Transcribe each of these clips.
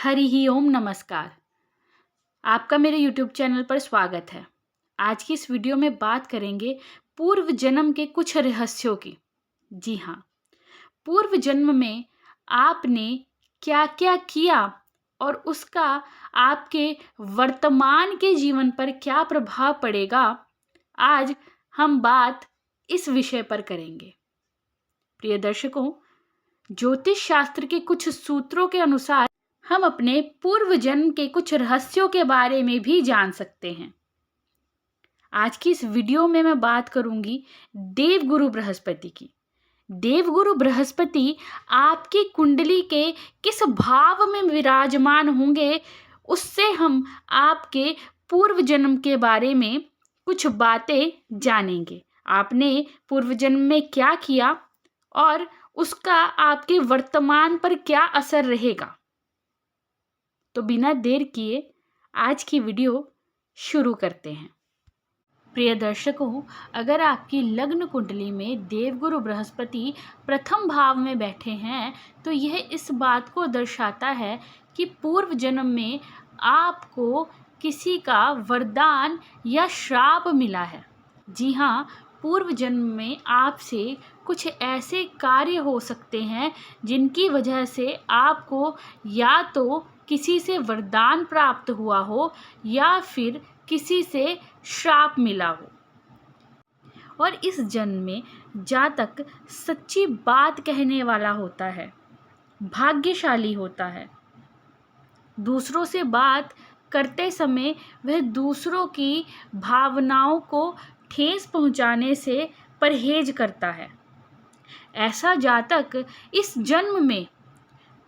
हरि ही ओम नमस्कार। आपका मेरे YouTube चैनल पर स्वागत है। आज की इस वीडियो में बात करेंगे पूर्व जन्म के कुछ रहस्यों की। जी हाँ, पूर्व जन्म में आपने क्या-क्या किया और उसका आपके वर्तमान के जीवन पर क्या प्रभाव पड़ेगा, आज हम बात इस विषय पर करेंगे। प्रिय दर्शकों, ज्योतिष शास्त्र के कुछ सूत्रों के अनुसार हम अपने पूर्व जन्म के कुछ रहस्यों के बारे में भी जान सकते हैं। आज की इस वीडियो में मैं बात करूंगी देवगुरु बृहस्पति की। देवगुरु बृहस्पति आपकी कुंडली के किस भाव में विराजमान होंगे, उससे हम आपके पूर्व जन्म के बारे में कुछ बातें जानेंगे। आपने पूर्व जन्म में क्या किया और उसका आपके वर्तमान पर क्या असर रहेगा। तो बिना देर किए आज की वीडियो शुरू करते हैं। प्रिय दर्शकों, अगर आपकी लग्न कुंडली में देवगुरु बृहस्पति प्रथम भाव में बैठे हैं तो यह इस बात को दर्शाता है कि पूर्व जन्म में आपको किसी का वरदान या श्राप मिला है। जी हाँ, पूर्व जन्म में आपसे कुछ ऐसे कार्य हो सकते हैं जिनकी वजह से आपको या तो किसी से वरदान प्राप्त हुआ हो या फिर किसी से श्राप मिला हो। और इस जन्म में जातक सच्ची बात कहने वाला होता है, भाग्यशाली होता है। दूसरों से बात करते समय वह दूसरों की भावनाओं को ठेस पहुंचाने से परहेज करता है। ऐसा जातक इस जन्म में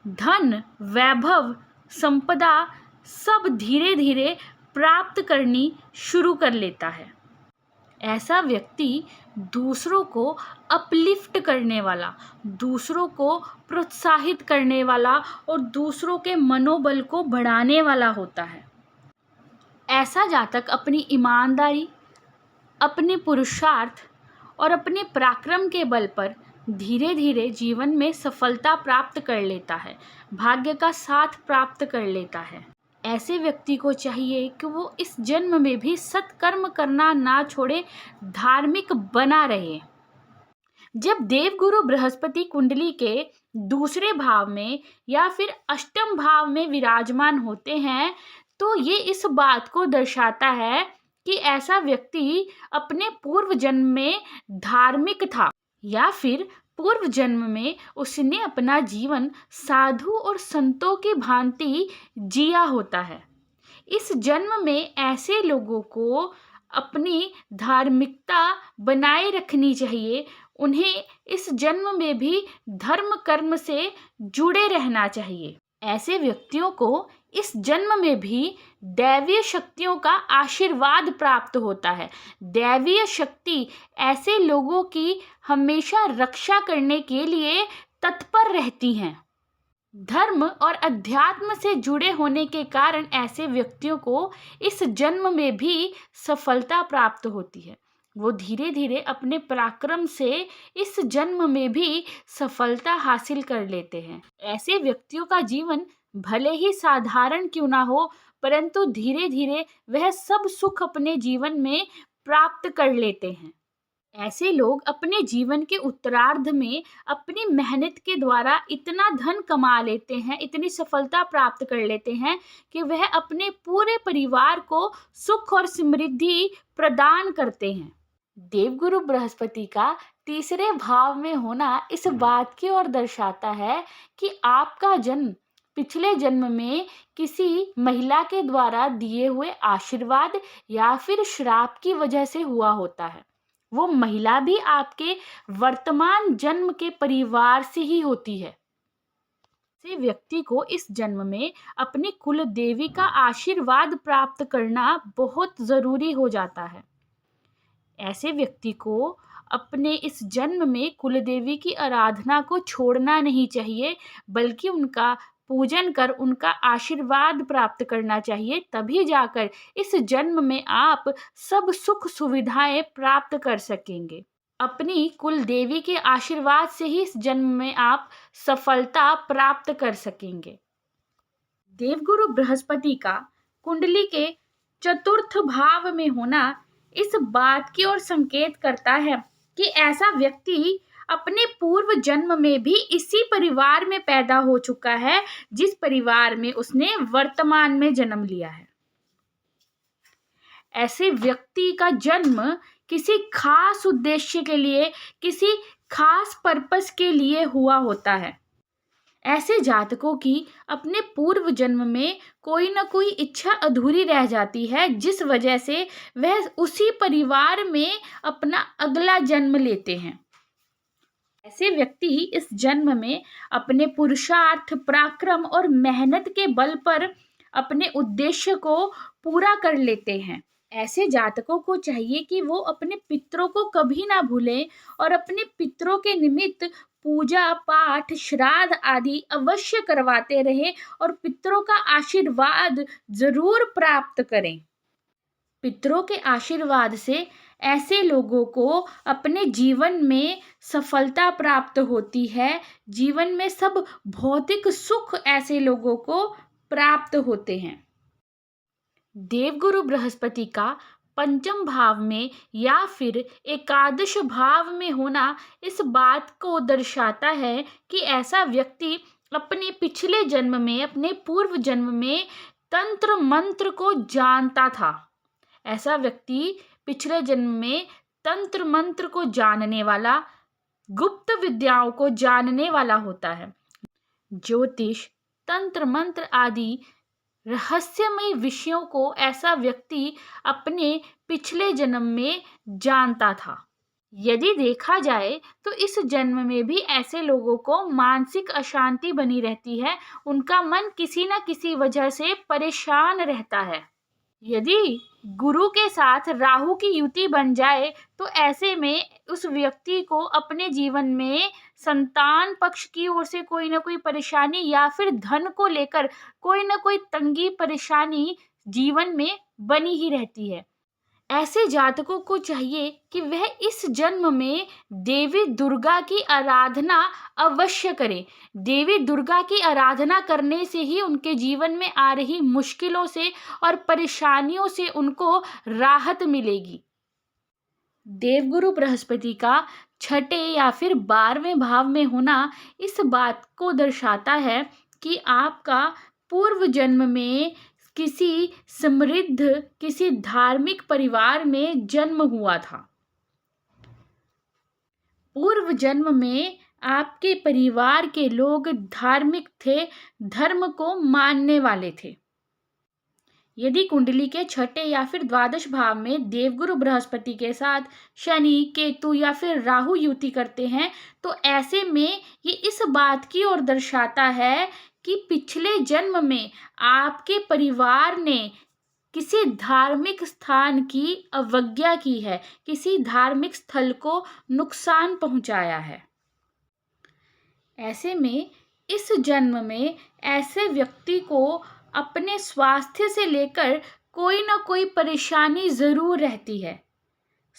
धन, वैभव, संपदा सब धीरे धीरे प्राप्त करनी शुरू कर लेता है। ऐसा व्यक्ति दूसरों को अपलिफ्ट करने वाला, दूसरों को प्रोत्साहित करने वाला और दूसरों के मनोबल को बढ़ाने वाला होता है। ऐसा जातक अपनी ईमानदारी, अपने पुरुषार्थ और अपने पराक्रम के बल पर धीरे धीरे जीवन में सफलता प्राप्त कर लेता है, भाग्य का साथ प्राप्त कर लेता है। ऐसे व्यक्ति को चाहिए कि वो इस जन्म में भी सत्कर्म करना ना छोड़े, धार्मिक बना रहे। जब देवगुरु बृहस्पति कुंडली के दूसरे भाव में या फिर अष्टम भाव में विराजमान होते हैं तो ये इस बात को दर्शाता है कि ऐसा व्यक्ति अपने पूर्व जन्म में धार्मिक था या फिर पूर्व जन्म में उसने अपना जीवन साधु और संतों की भांति जिया होता है। इस जन्म में ऐसे लोगों को अपनी धार्मिकता बनाए रखनी चाहिए। उन्हें इस जन्म में भी धर्म कर्म से जुड़े रहना चाहिए। ऐसे व्यक्तियों को इस जन्म में भी दैवीय शक्तियों का आशीर्वाद प्राप्त होता है। दैवीय शक्ति ऐसे लोगों की हमेशा रक्षा करने के लिए तत्पर रहती हैं। धर्म और अध्यात्म से जुड़े होने के कारण ऐसे व्यक्तियों को इस जन्म में भी सफलता प्राप्त होती है। वो धीरे धीरे अपने पराक्रम से इस जन्म में भी सफलता हासिल कर लेते हैं। ऐसे व्यक्तियों का जीवन भले ही साधारण क्यों ना हो, परंतु धीरे धीरे वह सब सुख अपने जीवन में प्राप्त कर लेते हैं। ऐसे लोग अपने जीवन के उत्तरार्ध में अपनी मेहनत के द्वारा इतना धन कमा लेते हैं, इतनी सफलता प्राप्त कर लेते हैं कि वह अपने पूरे परिवार को सुख और समृद्धि प्रदान करते हैं। देवगुरु बृहस्पति का तीसरे भाव में होना इस बात की ओर दर्शाता है कि आपका जन्म पिछले जन्म में किसी महिला के द्वारा दिए हुए आशीर्वाद या फिर श्राप की वजह से हुआ होता है। वो महिला भी आपके वर्तमान जन्म के परिवार से ही होती है। ऐसे व्यक्ति को इस जन्म में अपनी कुल देवी का आशीर्वाद प्राप्त करना बहुत जरूरी हो जाता है। ऐसे व्यक्ति को अपने इस जन्म में कुल देवी की आराधना को छोड़ना नहीं चाहिए, बल्कि उनका पूजन कर उनका आशीर्वाद प्राप्त करना चाहिए। तभी जाकर इस जन्म में आप सब सुख सुविधाएं प्राप्त कर सकेंगे। अपनी कुल देवी के आशीर्वाद से ही इस जन्म में आप सफलता प्राप्त कर सकेंगे। देवगुरु बृहस्पति का कुंडली के चतुर्थ भाव में होना इस बात की ओर संकेत करता है कि ऐसा व्यक्ति अपने पूर्व जन्म में भी इसी परिवार में पैदा हो चुका है जिस परिवार में उसने वर्तमान में जन्म लिया है। ऐसे व्यक्ति का जन्म किसी खास उद्देश्य के लिए, किसी खास पर्पस के लिए हुआ होता है। ऐसे जातकों की अपने पूर्व जन्म में कोई ना कोई इच्छा अधूरी रह जाती है, जिस वजह से वह उसी परिवार में अपना अगला जन्म लेते हैं। ऐसे व्यक्ति इस जन्म में अपने पुरुषार्थ, पराक्रम और मेहनत के बल पर अपने उद्देश्य को पूरा कर लेते हैं। ऐसे जातकों को चाहिए कि वो अपने पितरों को कभी ना भूलें और अपने पितरों के निमित्त पूजा पाठ, श्राद्ध आदि अवश्य करवाते रहें और पितरों का आशीर्वाद जरूर प्राप्त करें। पितरों के आशीर्वाद से ऐसे लोगों को अपने जीवन में सफलता प्राप्त होती है। जीवन में सब भौतिक सुख ऐसे लोगों को प्राप्त होते हैं। देवगुरु बृहस्पति का पंचम भाव में या फिर एकादश भाव में होना इस बात को दर्शाता है कि ऐसा व्यक्ति अपने पिछले जन्म में, अपने पूर्व जन्म में तंत्र मंत्र को जानता था। ऐसा व्यक्ति पिछले जन्म में तंत्र मंत्र को जानने वाला, गुप्त विद्याओं को जानने वाला होता है। ज्योतिष, तंत्र मंत्र आदि रहस्यमय विषयों को ऐसा व्यक्ति अपने पिछले जन्म में जानता था। यदि देखा जाए तो इस जन्म में भी ऐसे लोगों को मानसिक अशांति बनी रहती है। उनका मन किसी न किसी वजह से परेशान रहता है। यदि गुरु के साथ राहु की युति बन जाए तो ऐसे में उस व्यक्ति को अपने जीवन में संतान पक्ष की ओर से कोई ना कोई परेशानी या फिर धन को लेकर कोई ना कोई तंगी परेशानी जीवन में बनी ही रहती है। ऐसे जातकों को चाहिए कि वह इस जन्म में देवी दुर्गा की आराधना अवश्य करें। देवी दुर्गा की आराधना करने से ही उनके जीवन में आ रही मुश्किलों से और परेशानियों से उनको राहत मिलेगी। देवगुरु बृहस्पति का छठे या फिर 12वें भाव में होना इस बात को दर्शाता है कि आपका पूर्व जन्म में किसी समृद्ध, किसी धार्मिक परिवार में जन्म हुआ था। पूर्व जन्म में आपके परिवार के लोग धार्मिक थे, धर्म को मानने वाले थे। यदि कुंडली के छठे या फिर द्वादश भाव में देवगुरु बृहस्पति के साथ शनि, केतु या फिर राहु युति करते हैं तो ऐसे में ये इस बात की ओर दर्शाता है कि पिछले जन्म में आपके परिवार ने किसी धार्मिक स्थान की अवज्ञा की है, किसी धार्मिक स्थल को नुकसान पहुंचाया है। ऐसे में इस जन्म में ऐसे व्यक्ति को अपने स्वास्थ्य से लेकर कोई ना कोई परेशानी जरूर रहती है।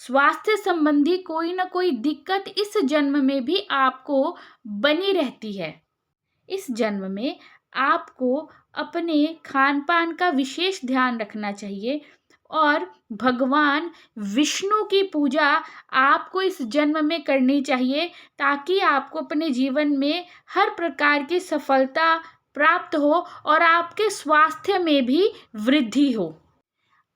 स्वास्थ्य संबंधी कोई ना कोई दिक्कत इस जन्म में भी आपको बनी रहती है। इस जन्म में आपको अपने खान पान का विशेष ध्यान रखना चाहिए और भगवान विष्णु की पूजा आपको इस जन्म में करनी चाहिए ताकि आपको अपने जीवन में हर प्रकार की सफलता प्राप्त हो और आपके स्वास्थ्य में भी वृद्धि हो।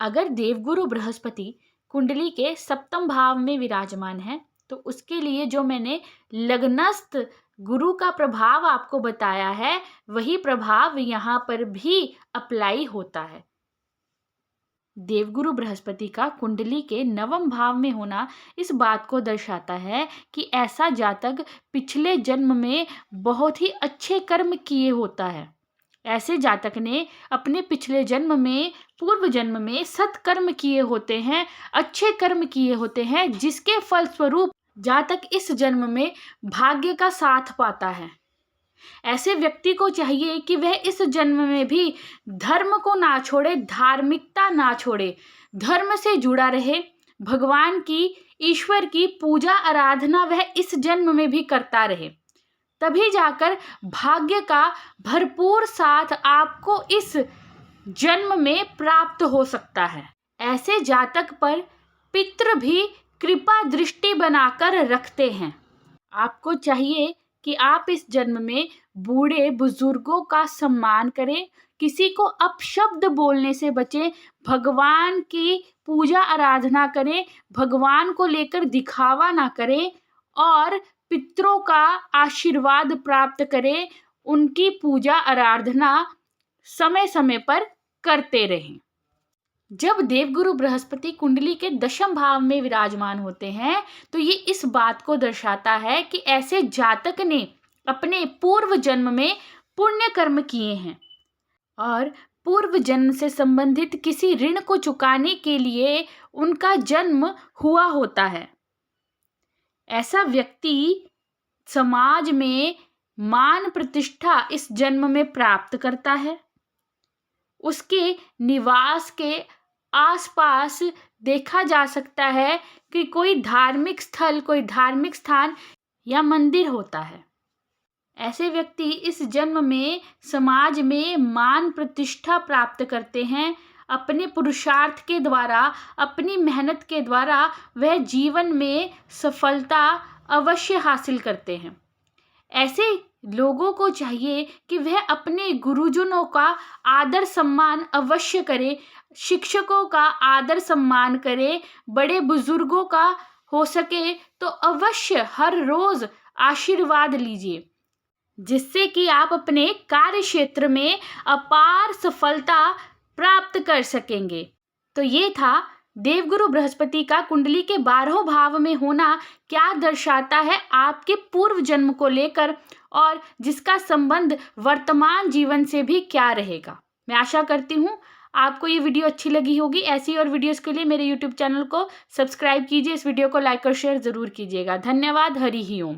अगर देवगुरु बृहस्पति कुंडली के सप्तम भाव में विराजमान है तो उसके लिए जो मैंने लग्नस्थ गुरु का प्रभाव आपको बताया है वही प्रभाव यहाँ पर भी अप्लाई होता है। देवगुरु बृहस्पति का कुंडली के नवम भाव में होना इस बात को दर्शाता है कि ऐसा जातक पिछले जन्म में बहुत ही अच्छे कर्म किए होता है। ऐसे जातक ने अपने पिछले जन्म में, पूर्व जन्म में सत्कर्म किए होते हैं, अच्छे कर्म किए होते हैं, जिसके फलस्वरूप जातक इस जन्म में भाग्य का साथ पाता है। ऐसे व्यक्ति को चाहिए कि वह इस जन्म में भी धर्म को ना छोड़े, धार्मिकता ना छोड़े, धर्म से जुड़ा रहे, भगवान की, ईश्वर की पूजा आराधना वह इस जन्म में भी करता रहे तभी जाकर भाग्य का भरपूर साथ आपको इस जन्म में प्राप्त हो सकता है। ऐसे जातक पर पितृ भी कृपा दृष्टि बनाकर रखते हैं। आपको चाहिए कि आप इस जन्म में बूढ़े बुजुर्गों का सम्मान करें, किसी को अपशब्द बोलने से बचें, भगवान की पूजा आराधना करें, भगवान को लेकर दिखावा ना करें और पितरों का आशीर्वाद प्राप्त करें, उनकी पूजा आराधना समय समय पर करते रहें। जब देवगुरु बृहस्पति कुंडली के दशम भाव में विराजमान होते हैं तो ये इस बात को दर्शाता है कि ऐसे जातक ने अपने पूर्व जन्म में पुण्य कर्म किए हैं और पूर्व जन्म से संबंधित किसी ऋण को चुकाने के लिए उनका जन्म हुआ होता है। ऐसा व्यक्ति समाज में मान प्रतिष्ठा इस जन्म में प्राप्त करता है। उसके निवास के आसपास देखा जा सकता है कि कोई धार्मिक स्थल, कोई धार्मिक स्थान या मंदिर होता है। ऐसे व्यक्ति इस जन्म में समाज में मान प्रतिष्ठा प्राप्त करते हैं। अपने पुरुषार्थ के द्वारा, अपनी मेहनत के द्वारा वह जीवन में सफलता अवश्य हासिल करते हैं। ऐसे लोगों को चाहिए कि वह अपने गुरुजनों का आदर सम्मान अवश्य करे, शिक्षकों का आदर सम्मान करे, बड़े बुजुर्गों का हो सके तो अवश्य हर रोज आशीर्वाद लीजिए, जिससे कि आप अपने कार्य क्षेत्र में अपार सफलता प्राप्त कर सकेंगे। तो ये था देवगुरु बृहस्पति का कुंडली के 12 भाव में होना क्या दर्शाता है आपके पूर्व जन्म को लेकर, और जिसका संबंध वर्तमान जीवन से भी क्या रहेगा। मैं आशा करती हूँ आपको ये वीडियो अच्छी लगी होगी। ऐसी और वीडियोस के लिए मेरे YouTube चैनल को सब्सक्राइब कीजिए, इस वीडियो को लाइक और शेयर जरूर कीजिएगा। धन्यवाद। हरि ही ओम।